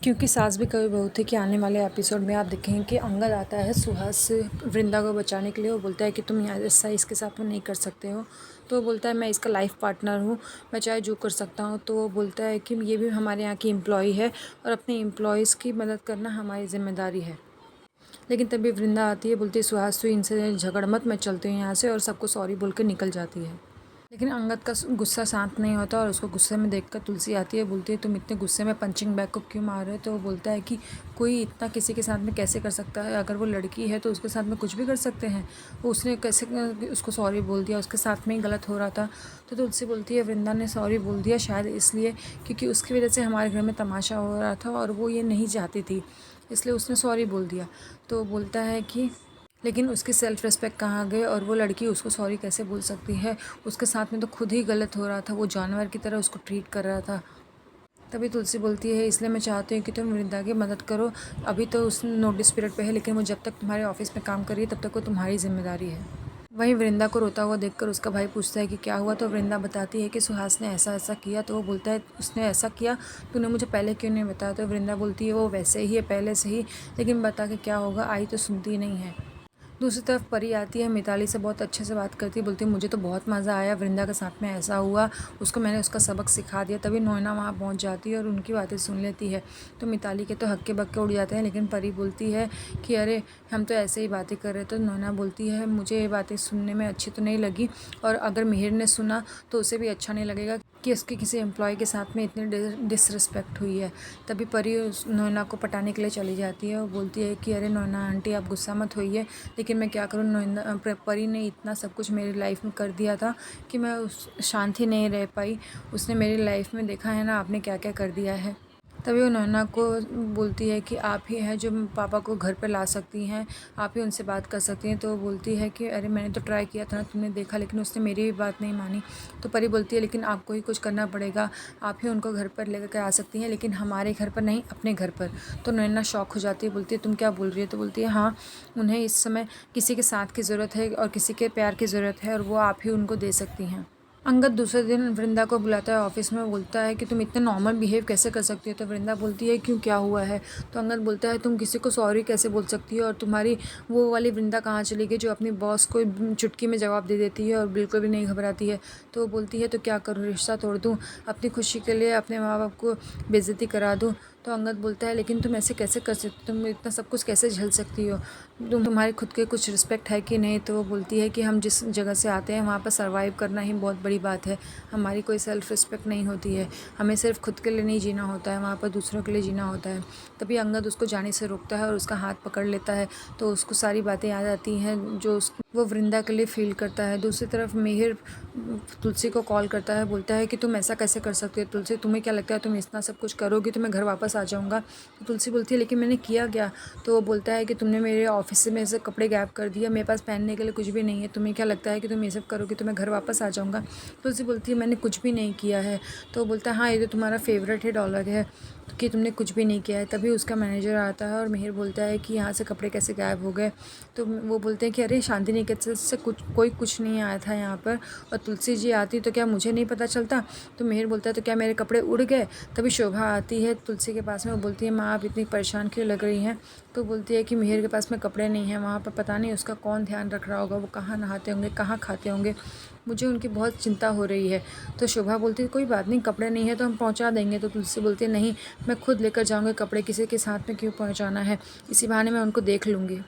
क्योंकि सास भी कभी बहू थी कि आने वाले एपिसोड में आप देखेंगे कि अंगद आता है सुहास वृंदा को बचाने के लिए। वो बोलता है कि तुम यहाँ ऐसा इसके साथ में नहीं कर सकते हो। तो वो बोलता है मैं इसका लाइफ पार्टनर हूँ, मैं चाहे जो कर सकता हूँ। तो वो बोलता है कि ये भी हमारे यहाँ की एम्प्लॉय है और अपने एम्प्लॉयज़ की मदद करना हमारी ज़िम्मेदारी है। लेकिन तभी वृंदा आती है, बोलती है सुहास तू इनसे झगड़ मत, मैं चलती हूँ यहाँ से, और सबको सॉरी बोल के निकल जाती है। लेकिन अंगद का गुस्सा शांत नहीं होता और उसको गुस्से में देखकर तुलसी आती है, बोलती है तुम इतने गुस्से में पंचिंग बैग को क्यों मार रहे हो। तो वो बोलता है कि कोई इतना किसी के साथ में कैसे कर सकता है, अगर वो लड़की है तो उसके साथ में कुछ भी कर सकते हैं। वो उसने कैसे उसको सॉरी बोल दिया, उसके साथ में ही गलत हो रहा था। तो तुलसी बोलती है वृंदा ने सॉरी बोल दिया शायद इसलिए क्योंकि उसकी वजह से हमारे घर में तमाशा हो रहा था और वो ये नहीं चाहती थी, इसलिए उसने सॉरी बोल दिया। तो बोलता है कि लेकिन उसकी सेल्फ़ रिस्पेक्ट कहाँ गई और वो लड़की उसको सॉरी कैसे बोल सकती है, उसके साथ में तो खुद ही गलत हो रहा था, वो जानवर की तरह उसको ट्रीट कर रहा था। तभी तुलसी बोलती है इसलिए मैं चाहती हूँ कि तुम वृंदा की मदद करो। अभी तो उस नोटिस पीरियड पे है, लेकिन वो जब तक तुम्हारे ऑफिस में काम कर रही है तब तक वो तुम्हारी जिम्मेदारी है। वहीं वृंदा को रोता हुआ देखकर उसका भाई पूछता है कि क्या हुआ। तो वृंदा बताती है कि सुहास ने ऐसा ऐसा किया। तो वो बोलता है उसने ऐसा किया, तूने मुझे पहले क्यों नहीं बताया। तो वृंदा बोलती है वो वैसे ही है पहले से ही, लेकिन बता के क्या होगा, आई तो सुनती नहीं है। दूसरी तरफ परी आती है, मिताली से बहुत अच्छे से बात करती है, बोलती है मुझे तो बहुत मज़ा आया, वृंदा के साथ में ऐसा हुआ, उसको मैंने उसका सबक सिखा दिया। तभी नोएना वहाँ पहुँच जाती है और उनकी बातें सुन लेती है। तो मिताली के तो हक्के बक्के उड़ जाते हैं, लेकिन परी बोलती है कि अरे हम तो ऐसे ही बातें कर रहे। तो नोएना बोलती है मुझे ये बातें सुनने में अच्छी तो नहीं लगी, और अगर मिहिर ने सुना तो उसे भी अच्छा नहीं लगेगा कि उसके किसी एम्प्लॉय के साथ में इतनी डिसरिस्पेक्ट हुई है। तभी परी नोएना को पटाने के लिए चली जाती है और बोलती है कि अरे नोएना आंटी आप गुस्सा मत होइए, लेकिन मैं क्या करूँ, नोएना परी ने इतना सब कुछ मेरी लाइफ में कर दिया था कि मैं उस शांति नहीं रह पाई। उसने मेरी लाइफ में देखा है ना आपने क्या क्या कर दिया है। तभी वो नैना को बोलती है कि आप ही हैं जो पापा को घर पे ला सकती हैं, आप ही उनसे बात कर सकती हैं। तो वो बोलती है कि अरे मैंने तो ट्राई किया था ना, तुमने देखा, लेकिन उसने मेरी भी बात नहीं मानी। तो परी बोलती है लेकिन आपको ही कुछ करना पड़ेगा, आप ही उनको घर पर लेकर के आ सकती हैं, लेकिन हमारे घर पर नहीं, अपने घर पर। तो नैना शॉक हो जाती है, बोलती है तुम क्या बोल रही हो। तो बोलती है हाँ, उन्हें इस समय किसी के साथ की ज़रूरत है और किसी के प्यार की ज़रूरत है, और वो आप ही उनको दे सकती हैं। अंगद दूसरे दिन वृंदा को बुलाता है ऑफिस में, बोलता है कि तुम इतने नॉर्मल बिहेव कैसे कर सकती हो। तो वृंदा बोलती है क्यों, क्या हुआ है। तो अंगद बोलता है तुम किसी को सॉरी कैसे बोल सकती हो, और तुम्हारी वो वाली वृंदा कहाँ चली गई जो अपनी बॉस को चुटकी में जवाब दे देती है और बिल्कुल भी नहीं घबराती है। तो वो बोलती है तो क्या करूँ, रिश्ता तोड़ दूँ, अपनी खुशी के लिए अपने माँ बाप को बेइज्जती करा दूँ। तो अंगद बोलता है लेकिन तुम ऐसे कैसे कर सकती, तुम इतना सब कुछ कैसे झेल सकती हो, तुम्हारी खुद के कुछ रिस्पेक्ट है कि नहीं। तो वो बोलती है कि हम जिस जगह से आते हैं वहाँ पर सर्वाइव करना ही बहुत बड़ी बात है, हमारी कोई सेल्फ़ रिस्पेक्ट नहीं होती है, हमें सिर्फ खुद के लिए नहीं जीना होता है, वहाँ पर दूसरों के लिए जीना होता है। तभी अंगद उसको जाने से रोकता है और उसका हाथ पकड़ लेता है। तो उसको सारी बातें याद आती हैं जो वो वृंदा के लिए फ़ील करता है। दूसरी तरफ मिहिर तुलसी को कॉल करता है, बोलता है कि तुम ऐसा कैसे कर सकते हो तुलसी, तुम्हें क्या लगता है तुम इतना सब कुछ करोगी तो मैं घर वापस आ जाऊँगा। तो तुलसी बोलती है लेकिन मैंने किया क्या। तो वो बोलता है कि तुमने मेरे ऑफिस से मेरे से कपड़े गायब कर दिया, मेरे पास पहनने के लिए कुछ भी नहीं है, तुम्हें क्या लगता है कि तुम ये सब करोगी तो मैं घर वापस आ जाऊँगा। तुलसी बोलती है मैंने कुछ भी नहीं किया है। तो वो बोलता है हाँ ये तो तुम्हारा फेवरेट है डॉलर है कि तुमने कुछ भी नहीं किया है। तभी उसका मैनेजर आता है और मिहिर बोलता है कि यहाँ से कपड़े कैसे गायब हो गए। तो वो बोलते हैं कि अरे शांति निकेतन से कुछ नहीं आया था यहाँ पर, और तुलसी जी आती तो क्या मुझे नहीं पता चलता। तो मिहिर बोलता है तो क्या मेरे कपड़े उड़ गए। तभी शोभा आती है तुलसी के पास में, वो बोलती है माँ आप इतनी परेशान क्यों लग रही हैं। तो बोलती है कि मिहिर के पास में कपड़े नहीं हैं, वहाँ पर पता नहीं उसका कौन ध्यान रख रहा होगा, वो कहाँ नहाते होंगे, कहाँ खाते होंगे, मुझे उनकी बहुत चिंता हो रही है। तो शोभा बोलती है कोई बात नहीं, कपड़े नहीं है तो हम पहुंचा देंगे। तो तुलसी बोलती है नहीं, मैं खुद लेकर जाऊंगी कपड़े, किसी के साथ में क्यों पहुंचाना है, इसी बहाने मैं उनको देख लूँगी।